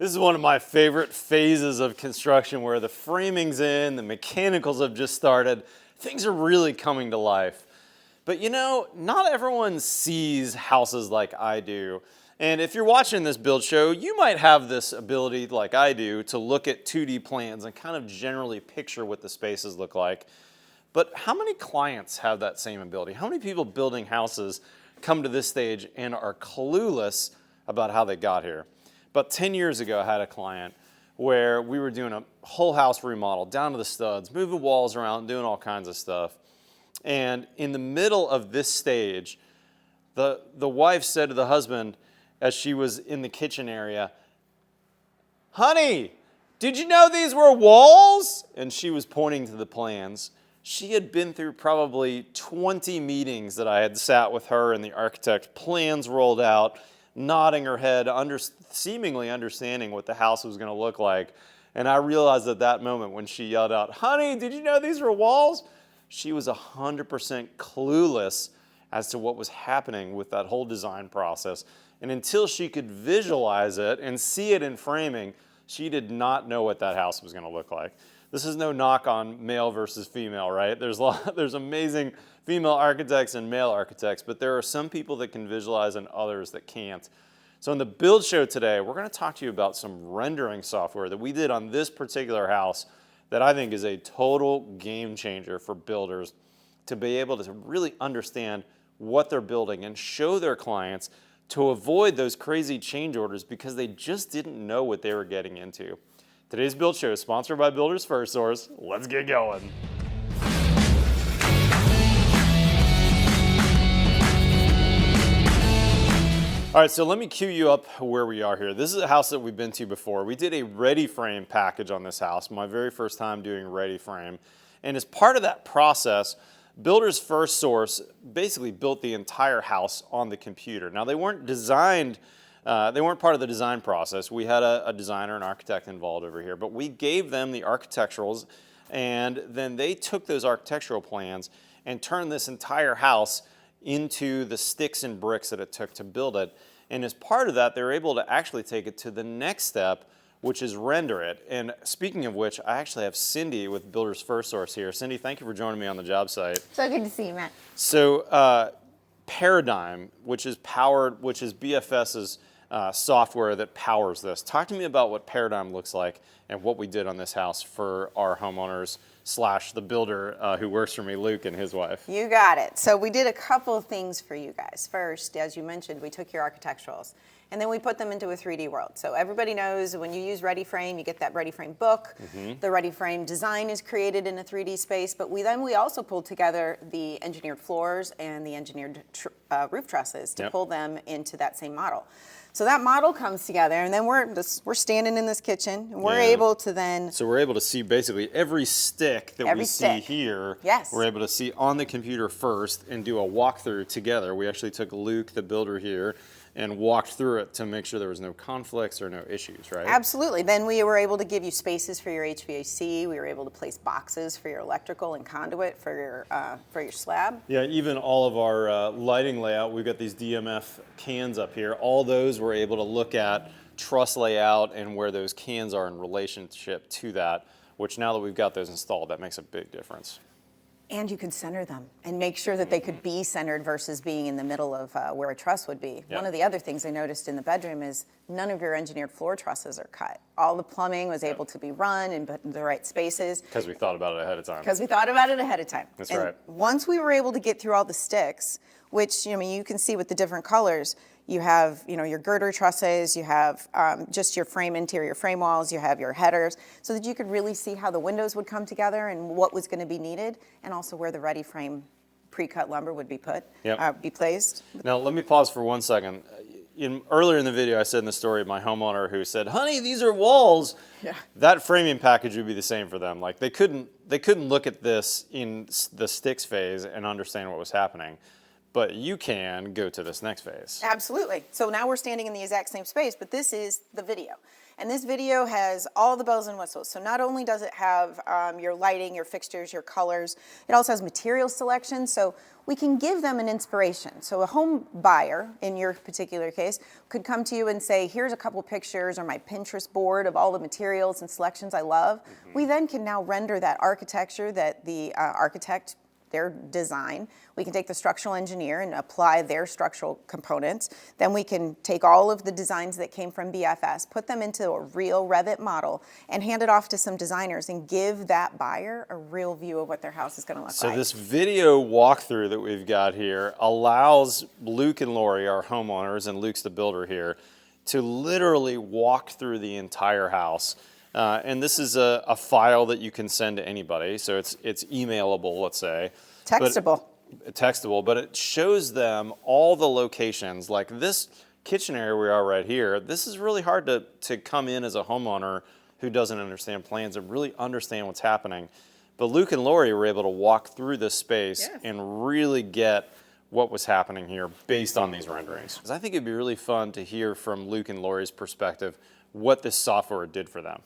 This is one of my favorite phases of construction where the framing's in, the mechanicals have just started, things are really coming to life. But you know, not everyone sees houses like I do. And if you're watching this build show, you might have this ability like I do to look at 2D plans and kind of generally picture what the spaces look like. But how many clients have that same ability? How many people building houses come to this stage and are clueless about how they got here? About 10 years ago, I had a client where we were doing a whole house remodel, down to the studs, moving walls around, doing all kinds of stuff. And in the middle of this stage, the wife said to the husband, as she was in the kitchen area, "Honey, did you know these were walls?" And she was pointing to the plans. She had been through probably 20 meetings that I had sat with her and the architect, plans rolled out, nodding her head, seemingly understanding what the house was going to look like. And I realized at that moment when she yelled out, "Honey, did you know these were walls?" She was 100% clueless as to what was happening with that whole design process. And until she could visualize it and see it in framing, she did not know what that house was going to look like. This is no knock on male versus female, right? There's amazing female architects and male architects, but there are some people that can visualize and others that can't. So in the build show today, we're going to talk to you about some rendering software that we did on this particular house that I think is a total game changer for builders to be able to really understand what they're building and show their clients to avoid those crazy change orders because they just didn't know what they were getting into. Today's build show is sponsored by Builders FirstSource. Let's get going. All right, so let me cue you up where we are here. This is a house that we've been to before. We did a ready frame package on this house, my very first time doing ready frame. And as part of that process, Builders FirstSource basically built the entire house on the computer. Now they weren't designed, they weren't part of the design process. We had a designer, an architect involved over here, but we gave them the architecturals and then they took those architectural plans and turned this entire house into the sticks and bricks that it took to build it. And as part of that, they were able to actually take it to the next step, which is render it. And speaking of which, I actually have Cyndie with Builders FirstSource here. Cyndie, thank you for joining me on the job site. So good to see you, Matt. So Paradigm, which is BFS's software that powers this. Talk to me about what Paradigm looks like and what we did on this house for our homeowners / the builder who works for me, Luke, and his wife. You got it. So we did a couple of things for you guys. First, as you mentioned, we took your architecturals and then we put them into a 3D world. So everybody knows when you use ReadyFrame, you get that ReadyFrame book. The ReadyFrame design is created in a 3D space, but we also pulled together the engineered floors and the engineered roof trusses to pull them into that same model. So that model comes together, and then we're standing in this kitchen, and we're able to then... So we're able to see basically every stick that we see here. Yes. We're able to see on the computer first and do a walkthrough together. We actually took Luke, the builder here, and walked through it to make sure there was no conflicts or no issues, right? Absolutely. Then we were able to give you spaces for your HVAC. We were able to place boxes for your electrical and conduit for your slab. Yeah, even all of our lighting layout, we've got these DMF cans up here. All those we're able to look at, truss layout, and where those cans are in relationship to that, which now that we've got those installed, that makes a big difference. And you could center them and make sure that they could be centered versus being in the middle of where a truss would be. One of the other things I noticed in the bedroom is none of your engineered floor trusses are cut. All the plumbing was able to be run and put in the right spaces. Because we thought about it ahead of time. Because we thought about it ahead of time. That's and right. Once we were able to get through all the sticks, which you can see with the different colors, you have your girder trusses, you have just your interior frame walls, you have your headers, so that you could really see how the windows would come together and what was going to be needed, and also where the ready frame pre-cut lumber would be be placed. Now let me pause for 1 second. Earlier in the video, I said in the story of my homeowner who said, "Honey, these are walls." Yeah. That framing package would be the same for them. Like they couldn't look at this in the sticks phase and understand what was happening. but you can go to this next phase. Absolutely. So now we're standing in the exact same space, but this is the video. And this video has all the bells and whistles. So not only does it have your lighting, your fixtures, your colors, it also has material selection. So we can give them an inspiration. So a home buyer, in your particular case, could come to you and say, here's a couple pictures or my Pinterest board of all the materials and selections I love. We then can now render that architecture that the architect, their design. We can take the structural engineer and apply their structural components. Then we can take all of the designs that came from BFS, put them into a real Revit model, and hand it off to some designers and give that buyer a real view of what their house is going to look like. So this video walkthrough that we've got here allows Luke and Lori, our homeowners, and Luke's the builder here, to literally walk through the entire house. And this is a file that you can send to anybody, so it's emailable, let's say. Textable, but it shows them all the locations. Like this kitchen area we are right here, this is really hard to come in as a homeowner who doesn't understand plans and really understand what's happening. But Luke and Lori were able to walk through this space and really get what was happening here based on these renderings. 'Cause I think it'd be really fun to hear from Luke and Lori's perspective what this software did for them.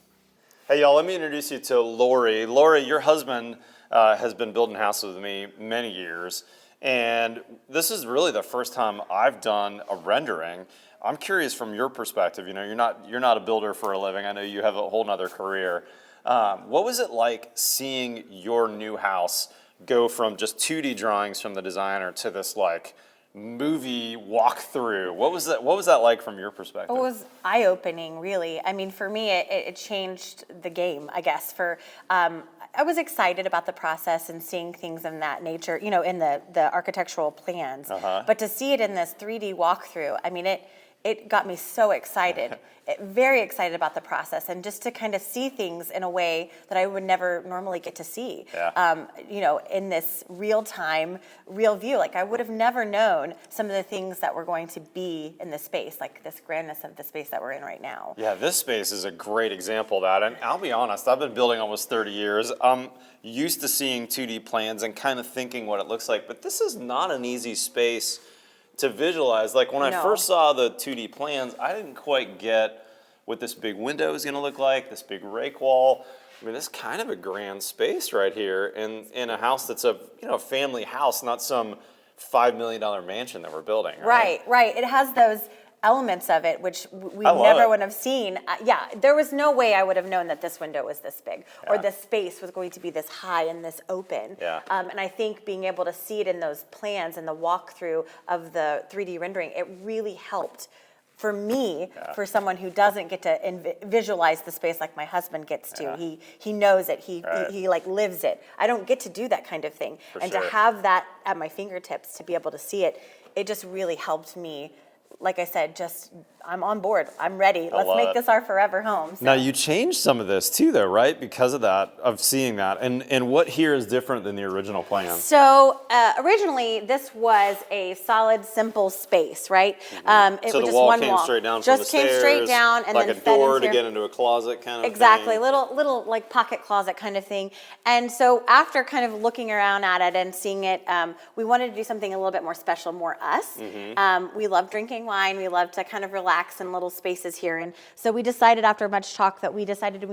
Hey y'all, let me introduce you to Lori. Lori, your husband has been building houses with me many years, and this is really the first time I've done a rendering. I'm curious from your perspective. You know, you're not a builder for a living. I know you have a whole nother career. What was it like seeing your new house go from just 2D drawings from the designer to this like movie walkthrough? What was that like from your perspective? It was eye-opening, really. I mean, for me, it changed the game, I guess. I was excited about the process and seeing things in that nature, you know, in the architectural plans. But to see it in this 3D walkthrough, I mean, it got me so excited, very excited about the process, and just to kind of see things in a way that I would never normally get to see. You know, in this real-time, real view. Like, I would have never known some of the things that were going to be in the space, like this grandness of the space that we're in right now. Yeah, this space is a great example of that. And I'll be honest, I've been building almost 30 years. I'm used to seeing 2D plans and kind of thinking what it looks like, but this is not an easy space to visualize. Like when I first saw the 2D plans, I didn't quite get what this big window is going to look like, this big rake wall. I mean, it's kind of a grand space right here in a house that's a family house, not some $5 million mansion that we're building. Right. It has those elements of it, which we never would have seen. There was no way I would have known that this window was this big or this space was going to be this high and this open. And I think being able to see it in those plans and the walkthrough of the 3D rendering, it really helped for me, for someone who doesn't get to visualize the space like my husband gets to. He knows it. He like lives it. I don't get to do that kind of thing. To have that at my fingertips, to be able to see it, it just really helped me. Like I said, I'm on board. I'm ready. Let's make this our forever home. So. Now you changed some of this too, though, right? Because of that, of seeing that, and what here is different than the original plan? So originally, this was a solid, simple space, right? It so was the just wall one came wall. straight down just from the came stairs, straight down, and like then a door fed to get into a closet kind of exactly, thing. little like pocket closet kind of thing. And so after kind of looking around at it and seeing it, we wanted to do something a little bit more special, more us. We love drinking wine. We love to kind of relax in little spaces here. And so we decided after much talk that we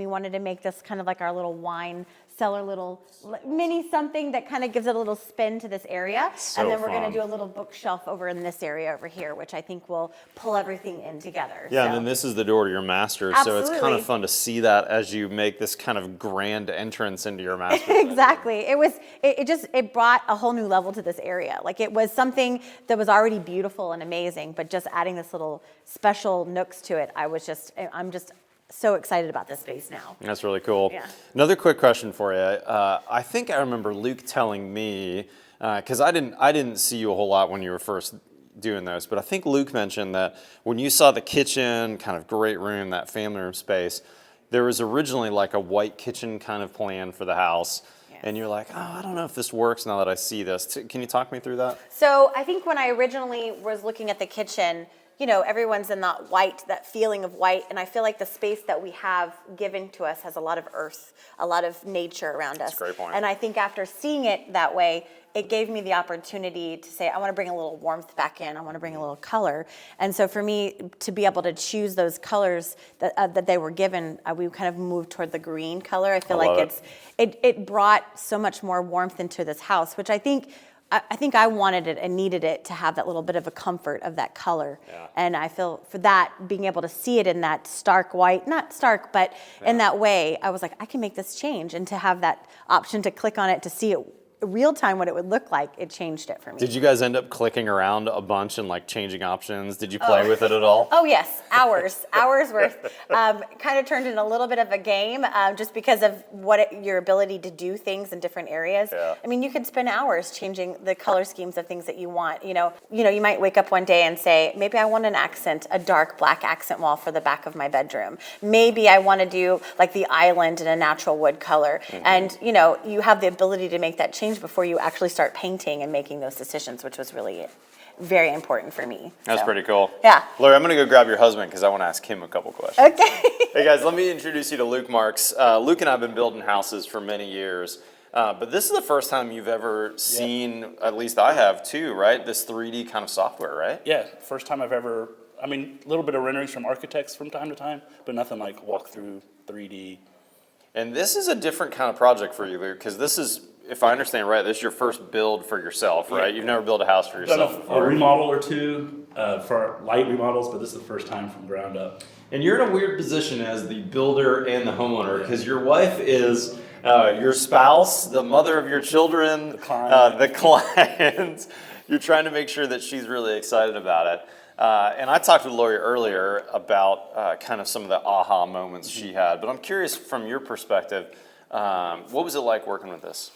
wanted to make this kind of like our little wine cellar, little mini something that kind of gives it a little spin to this area. So and then we're fun. going to do a little bookshelf over in this area over here, which I think will pull everything in together. Yeah, and then this is the door to your master. Absolutely. So it's kind of fun to see that as you make this kind of grand entrance into your master. Exactly. It brought a whole new level to this area. Like it was something that was already beautiful and amazing, but just adding this little special nooks to it, I'm just so excited about this space now. That's really cool. Yeah. Another quick question for you. I think I remember Luke telling me, because I didn't see you a whole lot when you were first doing those, but I think Luke mentioned that when you saw the kitchen, kind of great room, that family room space, there was originally like a white kitchen kind of plan for the house. And you're like, oh, I don't know if this works now that I see this. Can you talk me through that? So I think when I originally was looking at the kitchen, everyone's in that white, that feeling of white. And I feel like the space that we have given to us has a lot of earth, a lot of nature around us. That's a great point. And I think after seeing it that way, it gave me the opportunity to say, I want to bring a little warmth back in. I want to bring a little color. And so for me to be able to choose those colors that they were given, we kind of moved toward the green color. I feel like it brought so much more warmth into this house, which I think I wanted it and needed it to have that little bit of a comfort of that color. Yeah. And I feel for that, being able to see it in that stark white, not stark, but in that way, I was like, I can make this change. And to have that option to click on it to see it real time what it would look like, it changed it for me. Did you guys end up clicking around a bunch and like changing options? Did you play with it at all? Oh yes, hours worth. Kind of turned in a little bit of a game, just because of your ability to do things in different areas. Yeah. I mean, you could spend hours changing the color schemes of things that you want. You might wake up one day and say, maybe I want a dark black accent wall for the back of my bedroom. Maybe I want to do like the island in a natural wood color. Mm-hmm. And you have the ability to make that change before you actually start painting and making those decisions, which was really very important for me. That's pretty cool. Yeah. Lori, I'm going to go grab your husband because I want to ask him a couple questions. Okay. Hey guys, let me introduce you to Luke Marks. Luke and I have been building houses for many years, but this is the first time you've ever seen, at least I have too, right? This 3D kind of software, right? Yeah, first time I've ever, a little bit of renderings from architects from time to time, but nothing like walkthrough 3D. And this is a different kind of project for you, Luke, because this is, if I understand right, this is your first build for yourself, right? Yeah. You've never built a house for yourself Done before. a remodel or two for light remodels, but this is the first time from ground up. And you're in a weird position as the builder and the homeowner, because your wife is your spouse, the mother of your children, The client. The client. You're trying to make sure that she's really excited about it. And I talked with Lori earlier about kind of some of the aha moments she had, but I'm curious from your perspective, what was it like working with this?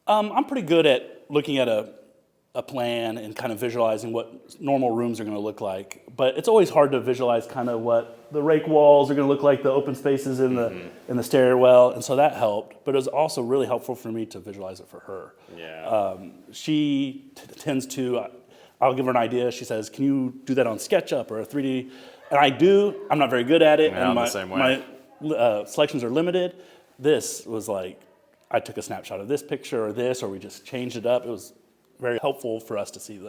I'm pretty good at looking at a plan and kind of visualizing what normal rooms are going to look like, but it's always hard to visualize kind of what the rake walls are going to look like, the open spaces in the stairwell, and so that helped. But it was also really helpful for me to visualize it for her. Yeah. She tends to. I'll give her an idea. She says, "Can you do that on SketchUp or a 3D?" And I do. I'm not very good at it, Yeah, I'm the same way. my selections are limited. This was like, I took a snapshot of this picture or this, or we just changed it up. It was very helpful for us to see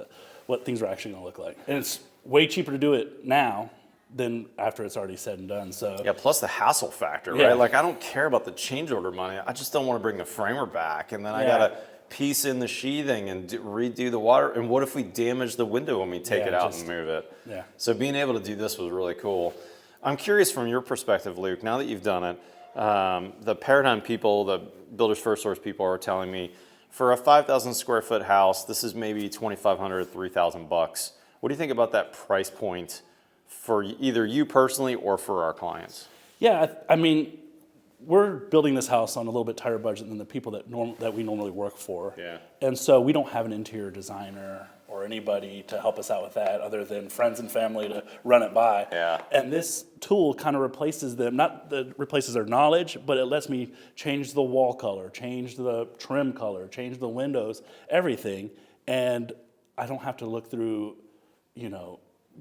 what things are actually going to look like. And it's way cheaper to do it now than after it's already said and done. So Yeah, plus the hassle factor, Yeah. right? Like, I don't care about the change order money. I just don't want to bring the framer back, and then I Yeah. got to piece in the sheathing and redo the water. And what if we damage the window when we take it out and move it? Yeah. So being able to do this was really cool. I'm curious from your perspective, Luke, now that you've done it, the Paradigm people, the Builders FirstSource people are telling me, for a 5,000 square foot house, this is maybe $2,500, $3,000. What do you think about that price point for either you personally or for our clients? yeah, we're building this house on a little bit tighter budget than the people that we normally work for. Yeah. And so we don't have an interior designer or anybody to help us out with that other than friends and family to run it by. Yeah. And this tool kind of replaces them, not that it replaces their knowledge, but it lets me change the wall color, change the trim color, change the windows, everything. And I don't have to look through,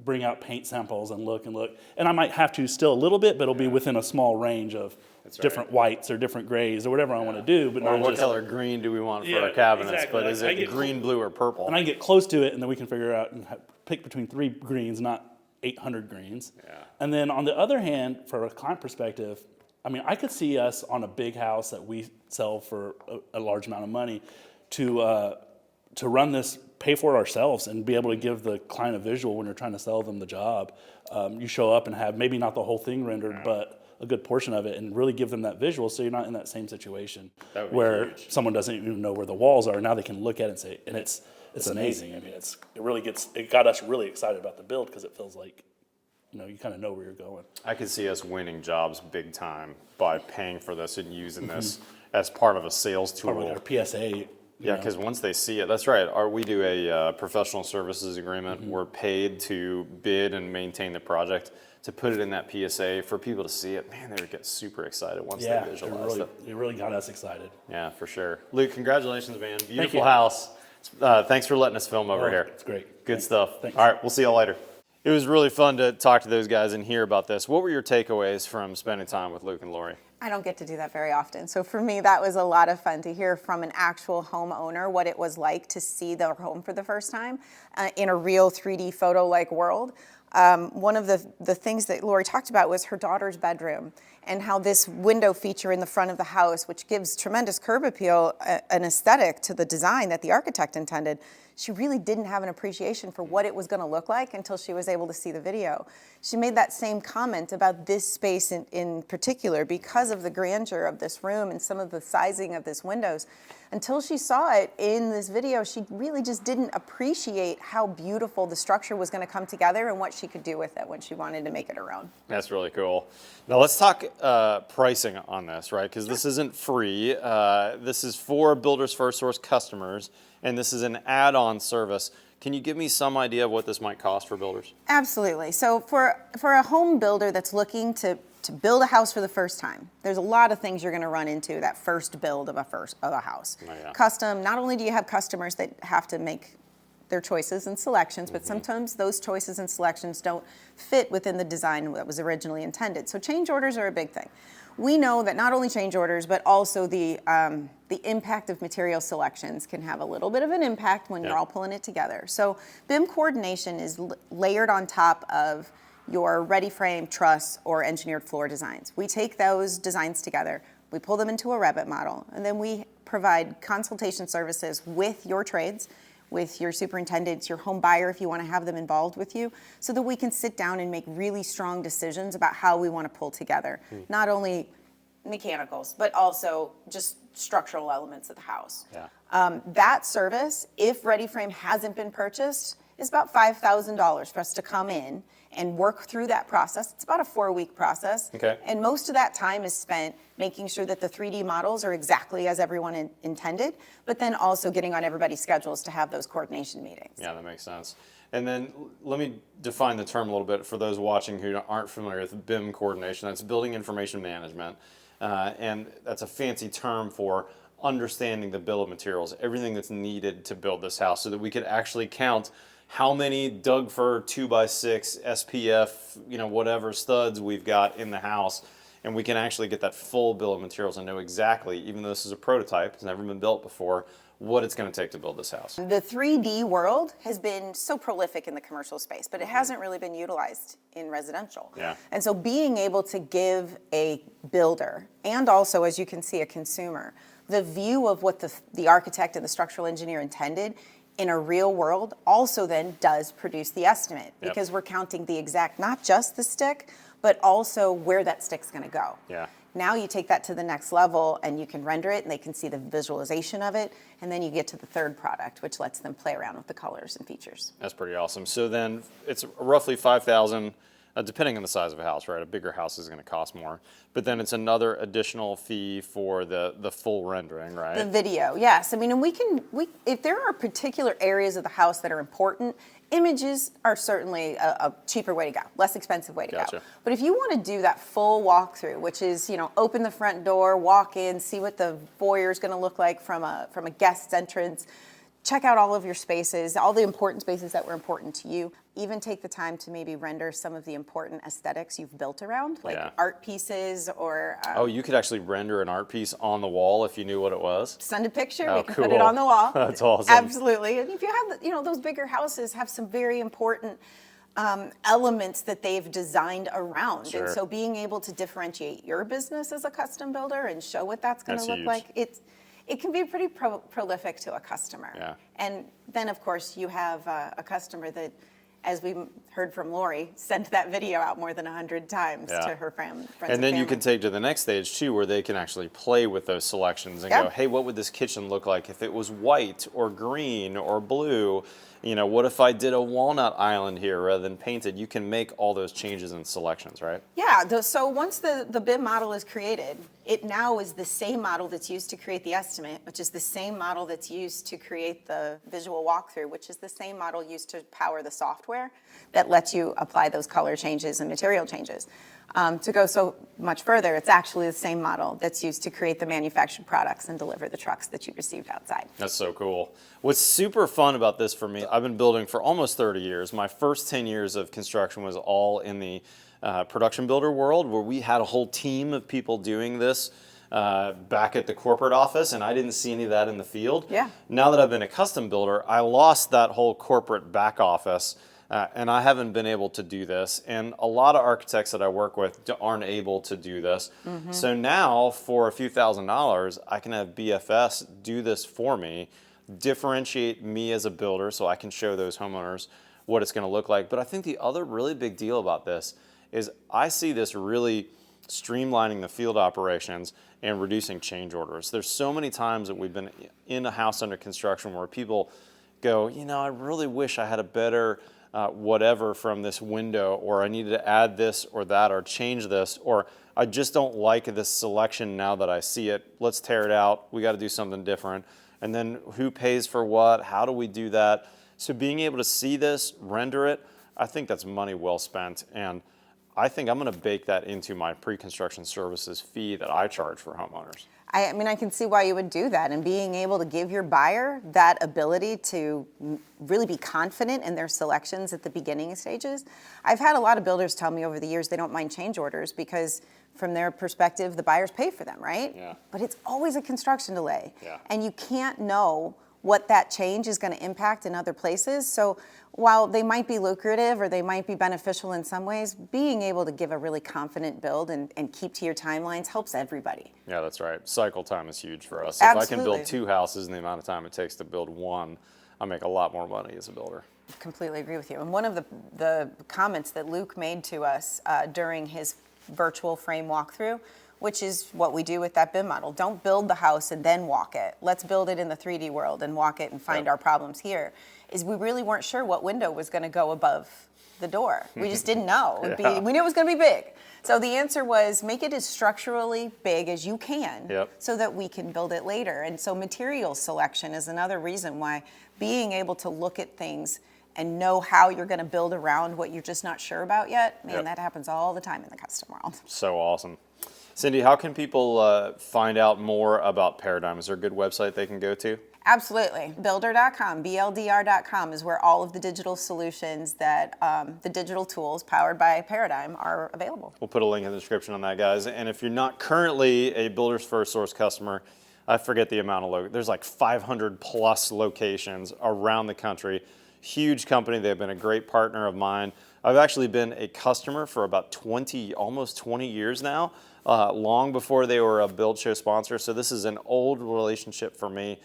bring out paint samples and look. And I might have to still a little bit, but it'll be within a small range of different whites or different grays or whatever I want to do. But Or not what just, color green do we want for Yeah, our cabinets? exactly. But is I it get green, blue, or purple? and I can get close to it, and then we can figure out and pick between 3 greens, not 800 greens. Yeah. And then on the other hand, for a client perspective, I could see us on a big house that we sell for a large amount of money to run this, pay for it ourselves, and be able to give the client a visual when you're trying to sell them the job. You show up and have maybe not the whole thing rendered, but a good portion of it, and really give them that visual so you're not in that same situation That would be where huge. someone doesn't even know where the walls are. Now they can look at it and say, and it's amazing. It got us really excited about the build because it feels like, you kind of know where you're going. I could see us winning jobs big time by paying for this and using this as part of a sales tool. Probably our PSA. Yeah, because once they see it, that's right. We do a professional services agreement. We're paid to bid and maintain the project, to put it in that PSA for people to see it. Man, they would get super excited once they visualize it. It really got us excited. Yeah, for sure. Luke, congratulations, man. Beautiful you. house. Thanks for letting us film over here. It's great. Good stuff. Thanks. All right, we'll see you all later. It was really fun to talk to those guys and hear about this. What were your takeaways from spending time with Luke and Lori? I don't get to do that very often. So for me, that was a lot of fun to hear from an actual homeowner what it was like to see their home for the first time in a real 3D photo-like world. One of the things that Lori talked about was her daughter's bedroom and how this window feature in the front of the house, which gives tremendous curb appeal, an aesthetic to the design that the architect intended, she really didn't have an appreciation for what it was going to look like until she was able to see the video. She made that same comment about this space in particular because of the grandeur of this room and some of the sizing of this windows. Until she saw it in this video, she really just didn't appreciate how beautiful the structure was going to come together and what she could do with it when she wanted to make it her own. That's really cool. Now let's talk pricing on this, right? Because this isn't free. This is for Builders FirstSource customers, and this is an add-on service. Can you give me some idea of what this might cost for builders? Absolutely. So for a home builder that's looking to build a house for the first time, there's a lot of things you're going to run into that first build of a house. Oh, yeah. Custom, not only do you have customers that have to make their choices and selections, but sometimes those choices and selections don't fit within the design that was originally intended. So change orders are a big thing. We know that not only change orders, but also the impact of material selections can have a little bit of an impact when you're all pulling it together. So BIM coordination is layered on top of your ready frame, truss, or engineered floor designs. We take those designs together, we pull them into a Revit model, and then we provide consultation services with your trades, with your superintendents, your home buyer if you want to have them involved with you, so that we can sit down and make really strong decisions about how we want to pull together, not only mechanicals, but also just structural elements of the house. Yeah. That service, if Ready Frame hasn't been purchased, is about $5,000 for us to come in and work through that process. It's about a 4-week process. Okay. And most of that time is spent making sure that the 3D models are exactly as everyone intended, but then also getting on everybody's schedules to have those coordination meetings. Yeah, that makes sense. And then let me define the term a little bit for those watching who aren't familiar with BIM coordination. That's Building Information Management. And that's a fancy term for understanding the bill of materials, everything that's needed to build this house so that we could actually count how many Doug Fir 2x6 SPF, whatever studs we've got in the house, and we can actually get that full bill of materials and know exactly, even though this is a prototype, it's never been built before, what it's going to take to build this house. The 3D world has been so prolific in the commercial space, but it hasn't really been utilized in residential. Yeah. And so being able to give a builder, and also, as you can see, a consumer, the view of what the architect and the structural engineer intended in a real world also then does produce the estimate, because we're counting the exact, not just the stick, but also where that stick's going to go. Yeah. Now you take that to the next level and you can render it and they can see the visualization of it, and then you get to the third product, which lets them play around with the colors and features. That's pretty awesome. So then it's roughly $5,000, depending on the size of a house, right? A bigger house is going to cost more, but then it's another additional fee for the full rendering, right? The video, yes. I mean, and we if there are particular areas of the house that are important, images are certainly a cheaper way to go, less expensive way to go. But if you want to do that full walkthrough, which is, open the front door, walk in, see what the foyer is going to look like from a guest's entrance, check out all of your spaces, all the important spaces that were important to you. Even take the time to maybe render some of the important aesthetics you've built around, like art pieces or... oh, you could actually render an art piece on the wall if you knew what it was? Send a picture, we can put it on the wall. That's awesome. Absolutely. And if you have, those bigger houses have some very important elements that they've designed around. Sure. And so being able to differentiate your business as a custom builder and show what that's going to look like, it can be pretty prolific to a customer. Yeah. And then, of course, you have a customer that, as we heard from Lori, sent that video out more than 100 times to her friends and family. And then you can take to the next stage, too, where they can actually play with those selections and go, hey, what would this kitchen look like if it was white or green or blue? What if I did a walnut island here rather than painted? You can make all those changes and selections, right? Yeah, so once the BIM model is created, it now is the same model that's used to create the estimate, which is the same model that's used to create the visual walkthrough, which is the same model used to power the software that lets you apply those color changes and material changes. To go so much further, it's actually the same model that's used to create the manufactured products and deliver the trucks that you received outside. That's so cool. What's super fun about this for me, I've been building for almost 30 years. My first 10 years of construction was all in the production builder world, where we had a whole team of people doing this back at the corporate office, and I didn't see any of that in the field. Yeah. Now that I've been a custom builder, I lost that whole corporate back office. And I haven't been able to do this. And a lot of architects that I work with aren't able to do this. So now, for a few $1,000s, I can have BFS do this for me, differentiate me as a builder so I can show those homeowners what it's going to look like. But I think the other really big deal about this is I see this really streamlining the field operations and reducing change orders. There's so many times that we've been in a house under construction where people go, you know, I really wish I had a better whatever from this window, or I needed to add this or that or change this, or I just don't like this selection now that I see it. Let's tear it out. We got to do something different. And then who pays for what? How do we do that? So being able to see this, render it, I think that's money well spent. And I think I'm going to bake that into my pre-construction services fee that I charge for homeowners. I mean, I can see why you would do that, and being able to give your buyer that ability to really be confident in their selections at the beginning stages. I've had a lot of builders tell me over the years they don't mind change orders because from their perspective, the buyers pay for them, right? Yeah. But it's always a construction delay. Yeah. And you can't know what that change is going to impact in other places. So while they might be lucrative or they might be beneficial in some ways, being able to give a really confident build and keep to your timelines helps everybody. Yeah, that's right. Cycle time is huge for us. Absolutely. If I can build 2 houses in the amount of time it takes to build 1, I make a lot more money as a builder. Completely agree with you. And one of the comments that Luke made to us during his virtual frame walkthrough, which is what we do with that BIM model. Don't build the house and then walk it. Let's build it in the 3D world and walk it and find our problems here. Is we really weren't sure what window was going to go above the door. We just didn't know. We knew it was going to be big. So the answer was make it as structurally big as you can so that we can build it later. And so material selection is another reason why being able to look at things and know how you're going to build around what you're just not sure about yet, man, that happens all the time in the custom world. So awesome. Cyndie, how can people find out more about Paradigm? Is there a good website they can go to? Absolutely. Builder.com, BLDR.com is where all of the digital solutions that, the digital tools powered by Paradigm are available. We'll put a link in the description on that, guys. And if you're not currently a Builders FirstSource customer, I forget the amount of there's like 500 plus locations around the country. Huge company. They've been a great partner of mine. I've actually been a customer for about almost 20 years now, long before they were a Build Show sponsor. So this is an old relationship for me,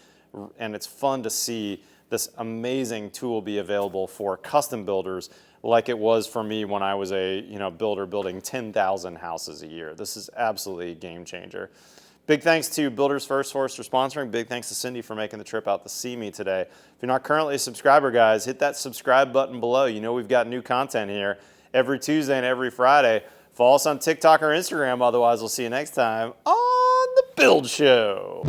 and it's fun to see this amazing tool be available for custom builders like it was for me when I was a builder building 10,000 houses a year. This is absolutely a game changer. Big thanks to Builders FirstSource for sponsoring. Big thanks to Cyndie for making the trip out to see me today. If you're not currently a subscriber, guys, hit that subscribe button below. You know we've got new content here every Tuesday and every Friday. Follow us on TikTok or Instagram. Otherwise, we'll see you next time on The Build Show.